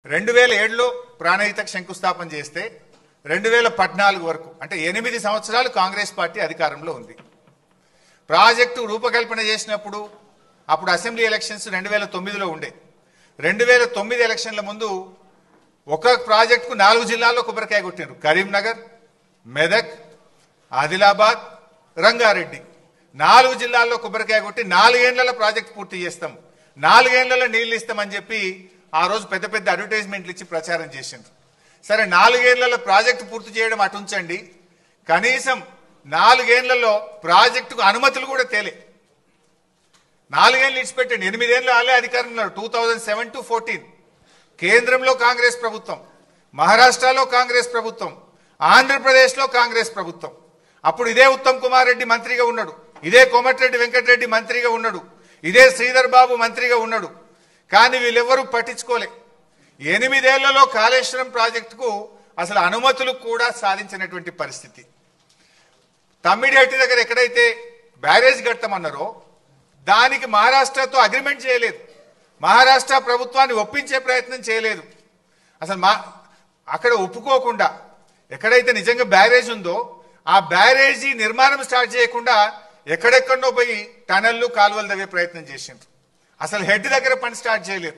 2007లో ప్రాణహితకు శంకుస్థాపన చేస్తే 2014 వరకు అంటే 8 సంవత్సరాలు కాంగ్రెస్ పార్టీ అధికారంలో ఉంది. ప్రాజెక్టు రూపకల్పన చేసినప్పుడు అప్పుడు అసెంబ్లీ ఎలక్షన్స్ 2009లో ఉండే. 2009 ఎలక్షన్ల ముందు ఒక ప్రాజెక్టుకు 4 జిల్లాల్లో కొబ్బరికాయ కొట్టారు. కరీంనగర్, మెదక్, ఆదిలాబాద్, రంగారెడ్డి 4 జిల్లాల్లో కొబ్బరికాయ కొట్టి 4 ఏళ్లలో ప్రాజెక్టు పూర్తి చేస్తాం, 4 ఏళ్లలో నీళ్లు ఇస్తామని చెప్పి ఆ రోజు పెద్ద పెద్ద అడ్వర్టైజ్మెంట్లు ఇచ్చి ప్రచారం చేసిండ్రు. సరే 4 ఏళ్లలో ప్రాజెక్టు పూర్తి చేయడం అటుంచండి, కనీసం 4 ఏళ్లలో ప్రాజెక్టుకు అనుమతులు కూడా తేలే. 4 ఏళ్ళు ఇచ్చిపెట్టండి, 8 ఏళ్ళు వాళ్ళే అధికారంలో. 2007 to 14 కేంద్రంలో కాంగ్రెస్ ప్రభుత్వం, మహారాష్ట్రలో కాంగ్రెస్ ప్రభుత్వం, ఆంధ్రప్రదేశ్లో కాంగ్రెస్ ప్రభుత్వం. అప్పుడు ఇదే ఉత్తమ్ కుమార్ రెడ్డి మంత్రిగా ఉన్నాడు, ఇదే కోమటిరెడ్డి వెంకటరెడ్డి మంత్రిగా ఉన్నాడు, ఇదే శ్రీధర్ బాబు మంత్రిగా ఉన్నాడు. కానీ వీళ్ళెవరూ పట్టించుకోలే. 8 ఏళ్లలో కాళేశ్వరం ప్రాజెక్టుకు అసలు అనుమతులు కూడా సాధించినటువంటి పరిస్థితి. తమ్మిడిహట్టి దగ్గర ఎక్కడైతే బ్యారేజ్ కడతామన్నారో దానికి మహారాష్ట్రతో అగ్రిమెంట్ చేయలేదు, మహారాష్ట్ర ప్రభుత్వాన్ని ఒప్పించే ప్రయత్నం చేయలేదు. అసలు అక్కడ ఒప్పుకోకుండా ఎక్కడైతే నిజంగా బ్యారేజ్ ఉందో ఆ బ్యారేజీ నిర్మాణం స్టార్ట్ చేయకుండా ఎక్కడెక్కడో పోయి టనళ్లు కాలువలు తవ్వే ప్రయత్నం చేసిండ్రు. అసలు హెడ్ దగ్గర పని స్టార్ట్ చేయలేదు.